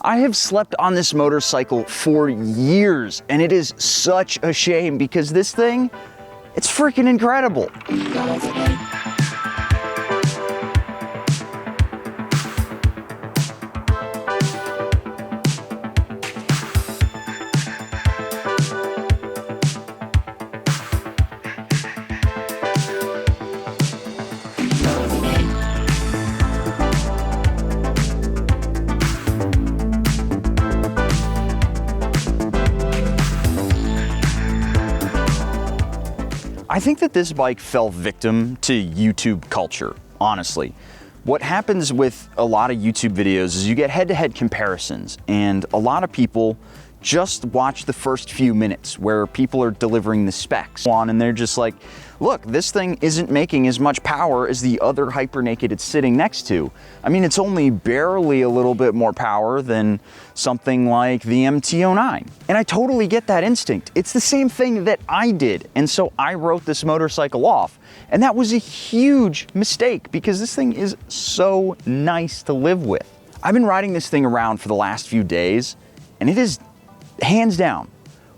I have slept on this motorcycle for years, and it is such a shame because this thing, it's freaking incredible. I think that this bike fell victim to YouTube culture, honestly. What happens with a lot of YouTube videos is you get head-to-head comparisons, and a lot of people just watch the first few minutes where people are delivering the specs on, and they're just like, look, this thing isn't making as much power as the other Hyper Naked it's sitting next to. I mean, it's only barely a little bit more power than something like the MT-09. And I totally get that instinct. It's the same thing that I did. And so I wrote this motorcycle off. And that was a huge mistake because this thing is so nice to live with. I've been riding this thing around for the last few days, and it is hands down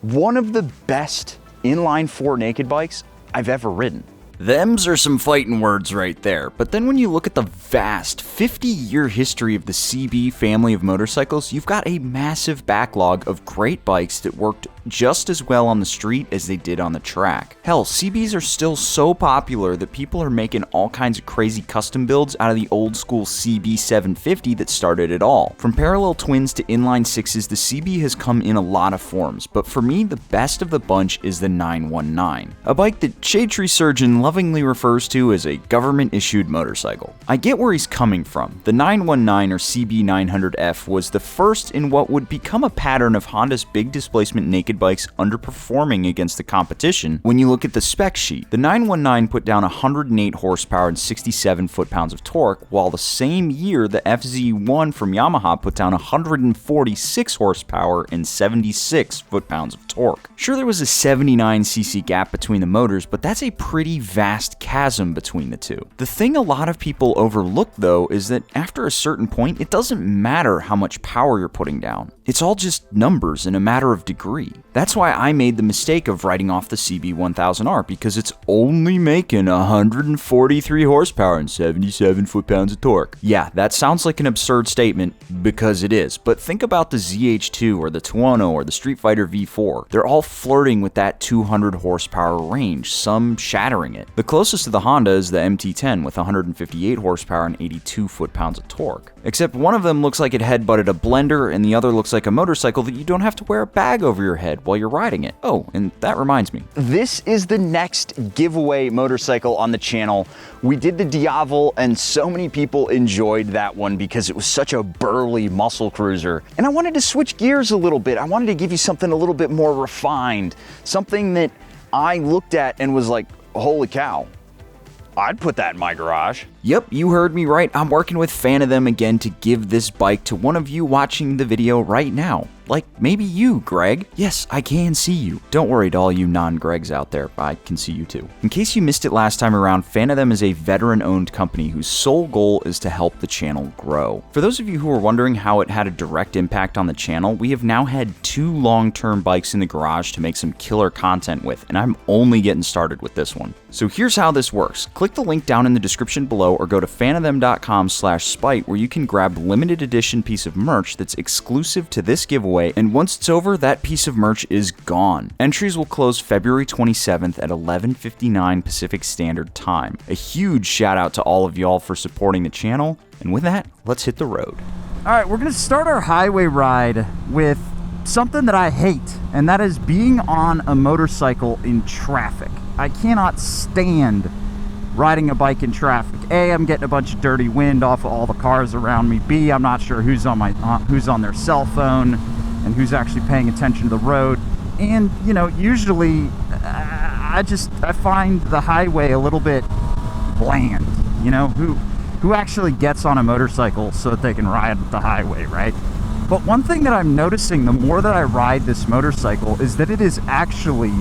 one of the best inline 4 naked bikes I've ever ridden. Them's are some fighting words right there, but then when you look at the vast 50-year history of the CB family of motorcycles, you've got a massive backlog of great bikes that worked just as well on the street as they did on the track. Hell, CBs are still so popular that people are making all kinds of crazy custom builds out of the old school CB750 that started it all. From parallel twins to inline 6s, the CB has come in a lot of forms, but for me, the best of the bunch is the 919, a bike that Shade Tree Surgeon lovingly refers to as a government-issued motorcycle. I get where he's coming from. The 919 or CB900F was the first in what would become a pattern of Honda's big displacement naked bikes underperforming against the competition. When you look at the spec sheet, the 919 put down 108 horsepower and 67 foot-pounds of torque, while the same year the FZ1 from Yamaha put down 146 horsepower and 76 foot-pounds of torque. Sure, there was a 79cc gap between the motors, but that's a pretty vast chasm between the two. The thing a lot of people overlook though is that after a certain point, it doesn't matter how much power you're putting down. It's all just numbers and a matter of degree. That's why I made the mistake of writing off the CB1000R, because it's only making 143 horsepower and 77 foot-pounds of torque. Yeah, that sounds like an absurd statement, because it is, but think about the ZH2 or the Tuono or the Street Fighter V4. They're all flirting with that 200 horsepower range, some shattering it. The closest to the Honda is the MT-10 with 158 horsepower and 82 foot-pounds of torque. Except one of them looks like it headbutted a blender, and the other looks like a motorcycle that you don't have to wear a bag over your head while you're riding it. Oh, and that reminds me. This is the next giveaway motorcycle on the channel. We did the Diavel, and so many people enjoyed that one because it was such a burly muscle cruiser. And I wanted to switch gears a little bit. I wanted to give you something a little bit more refined, something that I looked at and was like, holy cow, I'd put that in my garage. Yep, you heard me right. I'm working with Fan of Them again to give this bike to one of you watching the video right now. Like maybe you, Greg. Yes, I can see you. Don't worry to all you non-Gregs out there, I can see you too. In case you missed it last time around, Fan of Them is a veteran-owned company whose sole goal is to help the channel grow. For those of you who are wondering how it had a direct impact on the channel, we have now had 2 long-term bikes in the garage to make some killer content with, and I'm only getting started with this one. So here's how this works. Click the link down in the description below or go to fanofthem.com/spite where you can grab limited edition piece of merch that's exclusive to this giveaway, and once it's over, that piece of merch is gone. Entries will close February 27th at 11:59 Pacific Standard Time. A huge shout out to all of y'all for supporting the channel, and with that, let's hit the road. All right, we're gonna start our highway ride with something that I hate, and that is being on a motorcycle in traffic. I cannot stand riding a bike in traffic. A, I'm getting a bunch of dirty wind off of all the cars around me. B, I'm not sure who's on their cell phone and who's actually paying attention to the road. And you know, usually I find the highway a little bit bland. You know, who actually gets on a motorcycle so that they can ride the highway, right? But one thing that I'm noticing the more that I ride this motorcycle is that it is actually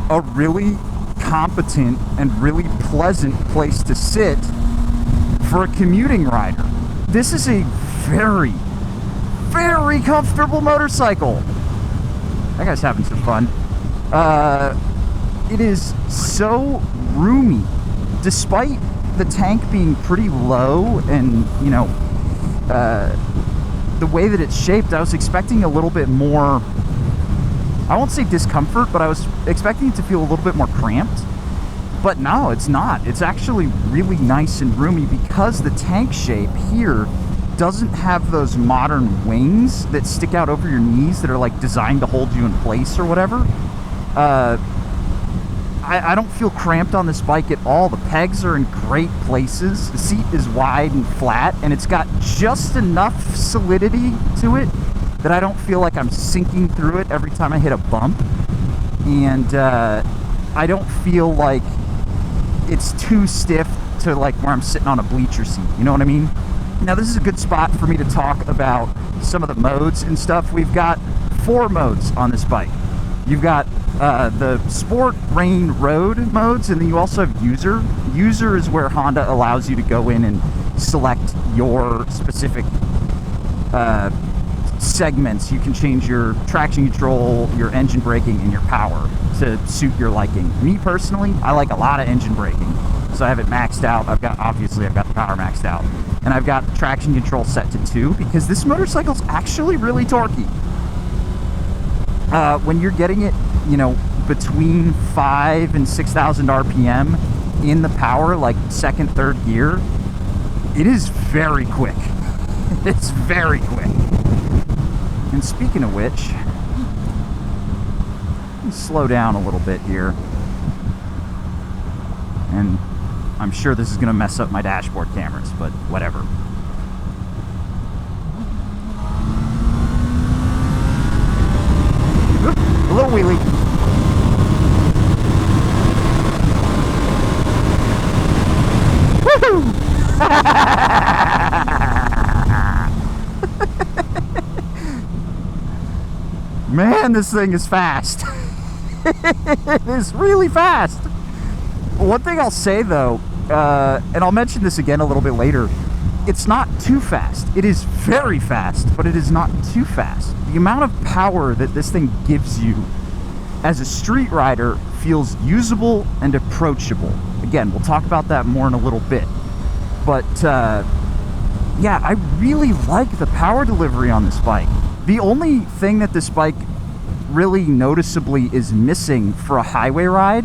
a really competent and really pleasant place to sit for a commuting rider. This is a very, very comfortable motorcycle. That guy's having some fun. It is so roomy, despite the tank being pretty low and, you know, the way that it's shaped. I was expecting a little bit more, I won't say discomfort, but I was expecting it to feel a little bit more cramped. But no, it's not. It's actually really nice and roomy because the tank shape here doesn't have those modern wings that stick out over your knees that are like designed to hold you in place or whatever. I don't feel cramped on this bike at all. The pegs are in great places. The seat is wide and flat, and it's got just enough solidity to it that I don't feel like I'm sinking through it every time I hit a bump. And I don't feel like it's too stiff to like where I'm sitting on a bleacher seat. You know what I mean? Now this is a good spot for me to talk about some of the modes and stuff. We've got 4 modes on this bike. You've got the Sport, Rain, Road modes, and then you also have User. User is where Honda allows you to go in and select your specific segments. You can change your traction control, your engine braking, and your power to suit your liking. Me personally, I like a lot of engine braking, so I have it maxed out. I've got the power maxed out, and I've got traction control set to 2 because this motorcycle's actually really torquey. When you're getting it, you know, between 5,000 and 6,000 RPM in the power, like second, third gear, it is very quick. It's very quick. And speaking of which, let's slow down a little bit here. And I'm sure this is going to mess up my dashboard cameras, but whatever. Oop, a little wheelie. Woohoo! Man, this thing is fast. It is really fast. One thing I'll say though, and I'll mention this again a little bit later, it's not too fast. It is very fast, but it is not too fast. The amount of power that this thing gives you as a street rider feels usable and approachable. Again, we'll talk about that more in a little bit. But yeah, I really like the power delivery on this bike. The only thing that this bike really noticeably is missing for a highway ride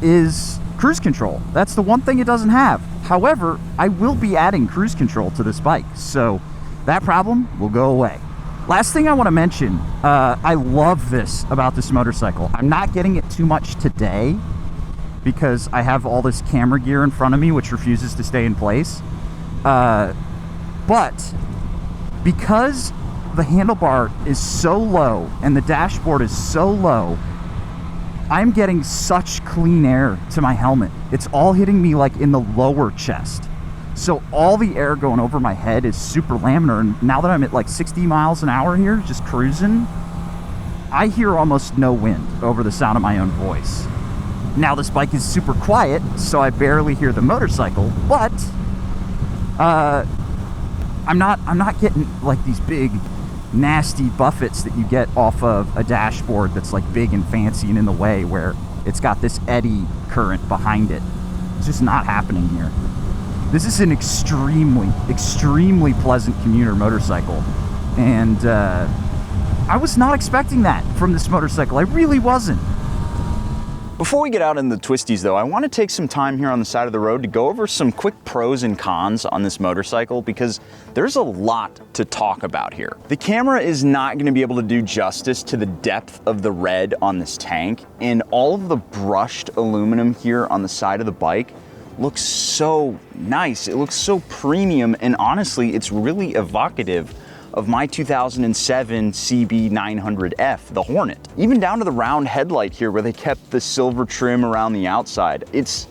is cruise control. That's the one thing it doesn't have. However, I will be adding cruise control to this bike, so that problem will go away. Last thing I want to mention, I love this about this motorcycle. I'm not getting it too much today because I have all this camera gear in front of me which refuses to stay in place. But because the handlebar is so low and the dashboard is so low, I'm getting such clean air to my helmet. It's all hitting me like in the lower chest. So all the air going over my head is super laminar. And now that I'm at like 60 miles an hour here, just cruising, I hear almost no wind over the sound of my own voice. Now this bike is super quiet, so I barely hear the motorcycle, but I'm not getting like these big nasty buffets that you get off of a dashboard that's like big and fancy and in the way, where it's got this eddy current behind it. It's just not happening here. This is an extremely pleasant commuter motorcycle, and I was not expecting that from this motorcycle. I really wasn't. Before we get out in the twisties though, I want to take some time here on the side of the road to go over some quick pros and cons on this motorcycle because there's a lot to talk about here. The camera is not going to be able to do justice to the depth of the red on this tank, and all of the brushed aluminum here on the side of the bike looks so nice. It looks so premium, and honestly, it's really evocative of my 2007 CB1000F, the Hornet. Even down to the round headlight here where they kept the silver trim around the outside. It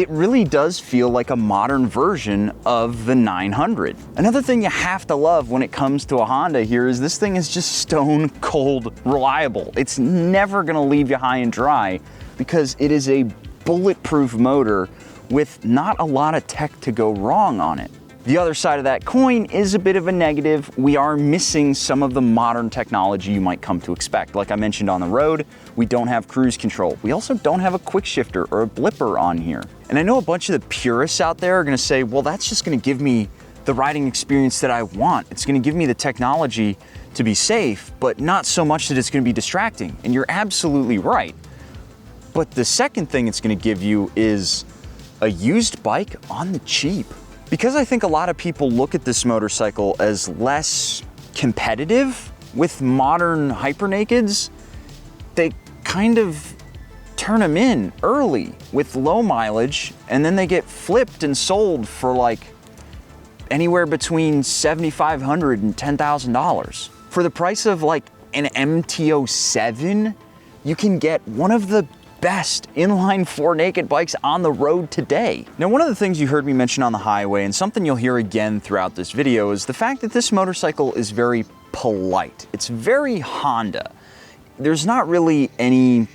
really does feel like a modern version of the 900. Another thing you have to love when it comes to a Honda here is this thing is just stone cold reliable. It's never gonna leave you high and dry because it is a bulletproof motor with not a lot of tech to go wrong on it. The other side of that coin is a bit of a negative. We are missing some of the modern technology you might come to expect. Like I mentioned on the road, we don't have cruise control. We also don't have a quick shifter or a blipper on here. And I know a bunch of the purists out there are gonna say, well, that's just gonna give me the riding experience that I want. It's gonna give me the technology to be safe, but not so much that it's gonna be distracting. And you're absolutely right. But the second thing it's gonna give you is a used bike on the cheap. Because I think a lot of people look at this motorcycle as less competitive with modern hypernakeds, they kind of turn them in early with low mileage, and then they get flipped and sold for like anywhere between $7,500 and $10,000. For the price of like an MT-07, you can get one of the best inline four naked bikes on the road today. Now, one of the things you heard me mention on the highway, and something you'll hear again throughout this video, is the fact that this motorcycle is very polite. It's very Honda. There's not really any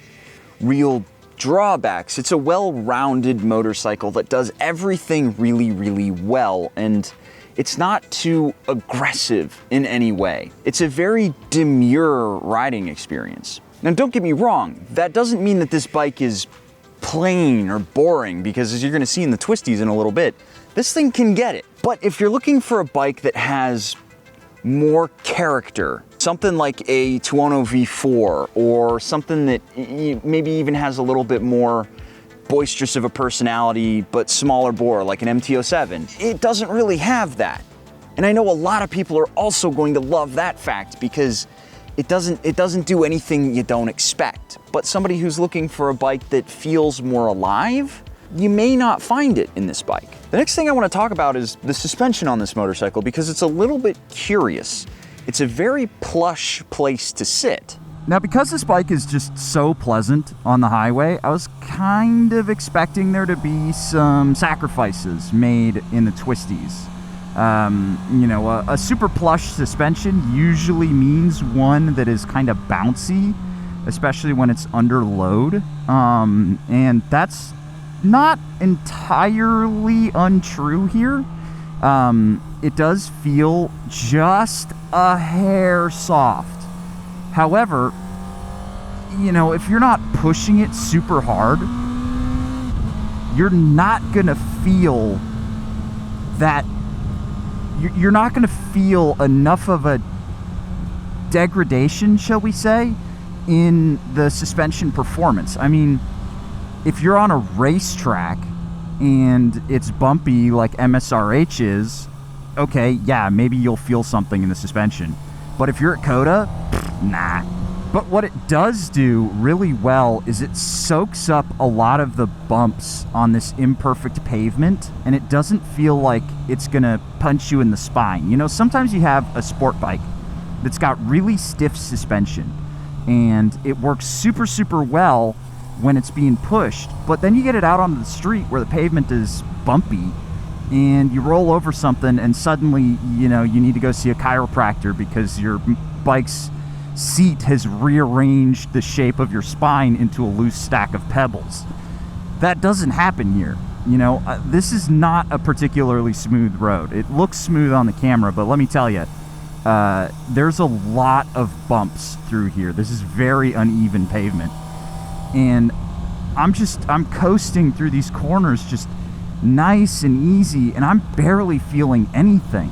real drawbacks. It's a well-rounded motorcycle that does everything really, really well, and it's not too aggressive in any way. It's a very demure riding experience. Now, don't get me wrong, that doesn't mean that this bike is plain or boring, because as you're gonna see in the Twisties in a little bit, this thing can get it. But if you're looking for a bike that has more character, something like a Tuono V4, or something that maybe even has a little bit more boisterous of a personality, but smaller bore, like an MT-07, it doesn't really have that. And I know a lot of people are also going to love that fact, because it doesn't do anything you don't expect. But somebody who's looking for a bike that feels more alive, you may not find it in this bike. The next thing I want to talk about is the suspension on this motorcycle, because it's a little bit curious. It's a very plush place to sit. Now, because this bike is just so pleasant on the highway, I was kind of expecting there to be some sacrifices made in the Twisties. You know, a super plush suspension usually means one that is kind of bouncy, especially when it's under load. And that's not entirely untrue here. It does feel just a hair soft. However, you know, if you're not pushing it super hard, you're not gonna feel that. You're not going to feel enough of a degradation, shall we say, in the suspension performance. I mean, if you're on a racetrack and it's bumpy like MSRH is, okay, yeah, maybe you'll feel something in the suspension. But if you're at Coda, nah. But what it does do really well is it soaks up a lot of the bumps on this imperfect pavement, and it doesn't feel like it's gonna punch you in the spine. You know, sometimes you have a sport bike that's got really stiff suspension, and it works super, super well when it's being pushed, but then you get it out onto the street where the pavement is bumpy, and you roll over something, and suddenly, you know, you need to go see a chiropractor because your bike's seat has rearranged the shape of your spine into a loose stack of pebbles. That doesn't happen here. You know, this is not a particularly smooth road. It looks smooth on the camera, but let me tell you, there's a lot of bumps through here. This is very uneven pavement. And I'm coasting through these corners just nice and easy, and I'm barely feeling anything.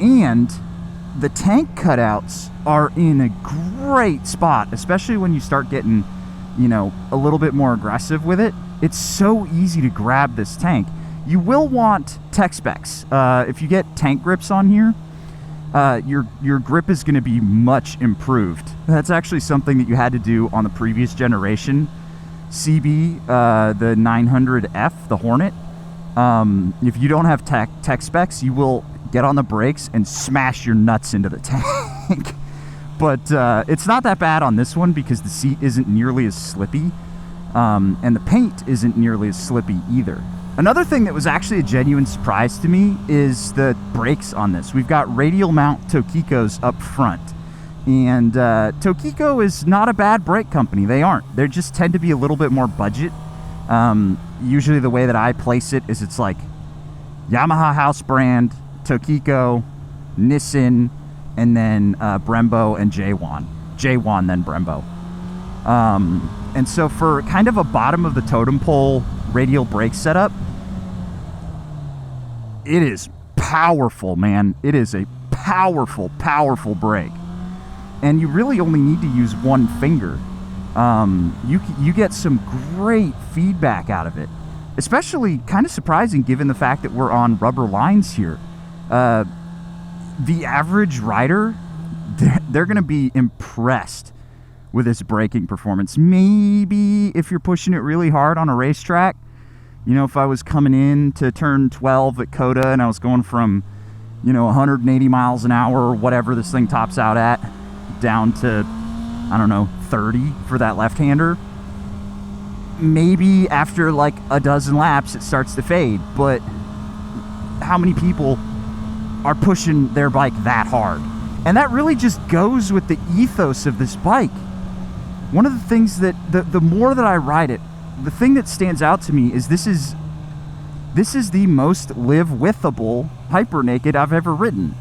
And the tank cutouts are in a great spot, especially when you start getting, you know, a little bit more aggressive with it. It's so easy to grab this tank. You will want tech specs. If you get tank grips on here, your grip is going to be much improved. That's actually something that you had to do on the previous generation CB, the 900F, the Hornet. If you don't have tech specs, you will get on the brakes and smash your nuts into the tank. But it's not that bad on this one because the seat isn't nearly as slippy, and the paint isn't nearly as slippy either. Another thing that was actually a genuine surprise to me is the brakes on this. We've got radial mount Tokikos up front, and Tokiko is not a bad brake company. They aren't. They just tend to be a little bit more budget. Usually the way that I place it is it's like Yamaha house brand, Tokiko, Nissan, and then Brembo and J1. J1, then Brembo. And so for kind of a bottom of the totem pole radial brake setup, it is powerful, man. It is a powerful, powerful brake. And you really only need to use one finger. You get some great feedback out of it. Especially kind of surprising given the fact that we're on rubber lines here. The average rider, they're going to be impressed with this braking performance. Maybe if you're pushing it really hard on a racetrack, you know, if I was coming in to turn 12 at COTA and I was going from, you know, 180 miles an hour or whatever this thing tops out at, down to, I don't know, 30 for that left-hander, maybe after like a dozen laps it starts to fade. But how many people are pushing their bike that hard? And that really just goes with the ethos of this bike. One of the things that the more that I ride it, the thing that stands out to me is this is the most live-withable hyper naked I've ever ridden.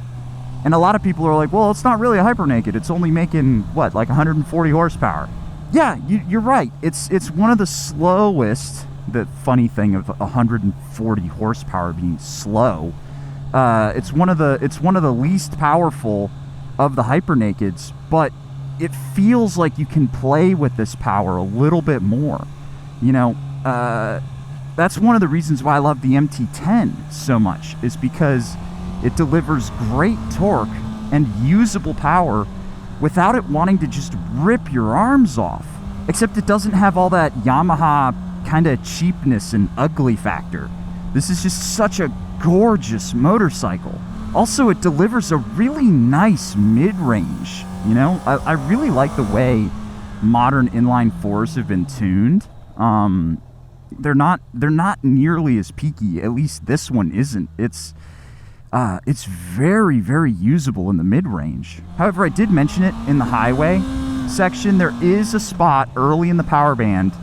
And a lot of people are like, well, it's not really a hyper naked, it's only making what, like 140 horsepower. Yeah, you're right. It's one of the slowest. The funny thing of 140 horsepower being slow, it's one of the least powerful of the hyper nakeds, but it feels like you can play with this power a little bit more. You know, that's one of the reasons why I love the MT10 so much, is because it delivers great torque and usable power without it wanting to just rip your arms off. Except it doesn't have all that Yamaha kind of cheapness and ugly factor. This is just such a gorgeous motorcycle. Also, it delivers a really nice mid-range. You know, I really like the way modern inline fours have been tuned. They're not nearly as peaky. At least this one isn't. It's very, very usable in the mid-range. However, I did mention it in the highway section. There is a spot early in the power band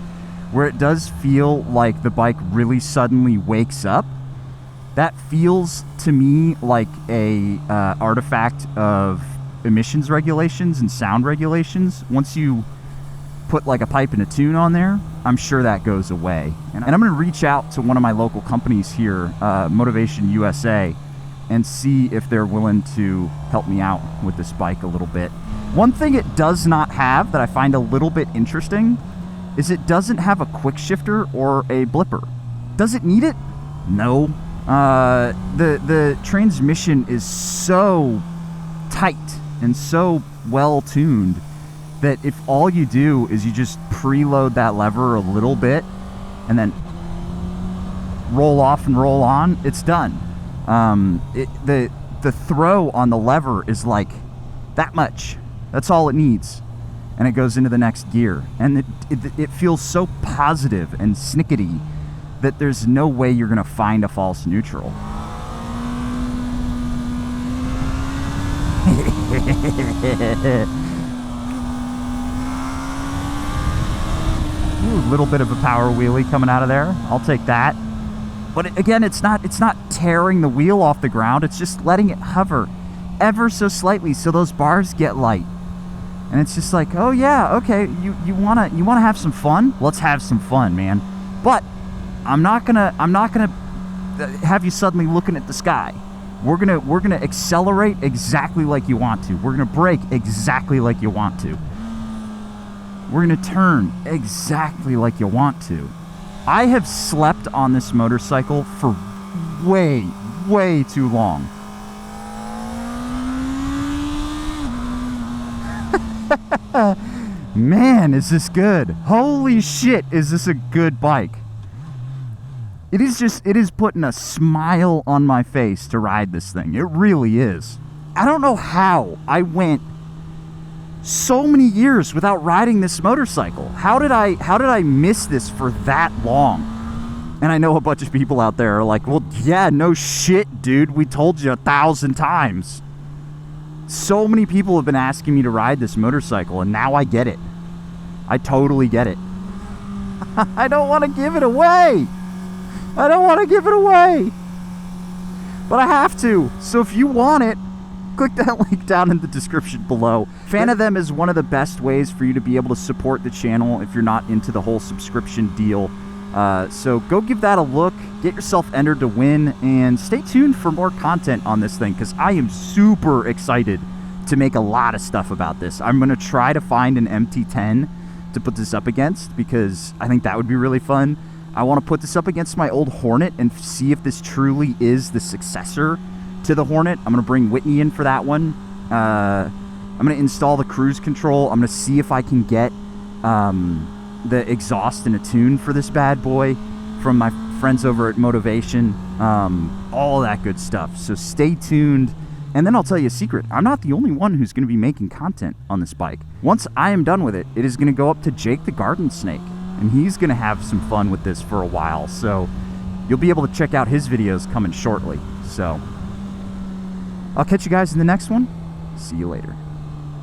where it does feel like the bike really suddenly wakes up. That feels to me like a artifact of emissions regulations and sound regulations. Once you put like a pipe and a tune on there, I'm sure that goes away. And I'm going to reach out to one of my local companies here, Motivation USA, and see if they're willing to help me out with this bike a little bit. One thing it does not have that I find a little bit interesting is it doesn't have a quick shifter or a blipper. Does it need it? No. The transmission is so tight and so well tuned that if all you do is you just preload that lever a little bit and then roll off and roll on, it's done. The throw on the lever is like that much. That's all it needs, and it goes into the next gear. And it feels so positive and snickety that there's no way you're gonna find a false neutral. Ooh, a little bit of a power wheelie coming out of there. I'll take that. But again, it's not tearing the wheel off the ground. It's just letting it hover ever so slightly so those bars get light. And it's just like, oh yeah, okay, you wanna have some fun? Let's have some fun, man. But I'm not gonna have you suddenly looking at the sky. We're gonna accelerate exactly like you want to. We're gonna brake exactly like you want to. We're gonna turn exactly like you want to. I have slept on this motorcycle for way, way too long. Man, is this good. Holy shit, is this a good bike. It is putting a smile on my face to ride this thing. It really is. I don't know how I went so many years without riding this motorcycle. How did I miss this for that long? And I know a bunch of people out there are like, well, yeah, no shit, dude. We told you 1,000 times. So many people have been asking me to ride this motorcycle, and now I get it. I totally get it. I don't want to give it away. I don't want to give it away. but I have to. So if you want it, click that link down in the description below. Fan of them is one of the best ways for you to be able to support the channel if you're not into the whole subscription deal. So go give that a look, get yourself entered to win, and stay tuned for more content on this thing, because I am super excited to make a lot of stuff about this. I'm going to try to find an MT10 to put this up against, because I think that would be really fun. I want to put this up against my old Hornet and see if this truly is the successor to the Hornet. I'm going to bring Whitney in for that one. I'm going to install the cruise control. I'm going to see if I can get the exhaust and a tune for this bad boy from my friends over at Motivation. All that good stuff. So stay tuned. And then I'll tell you a secret. I'm not the only one who's going to be making content on this bike. Once I am done with it, it is going to go up to Jake the Garden Snake, and he's going to have some fun with this for a while. So you'll be able to check out his videos coming shortly. So I'll catch you guys in the next one. See you later.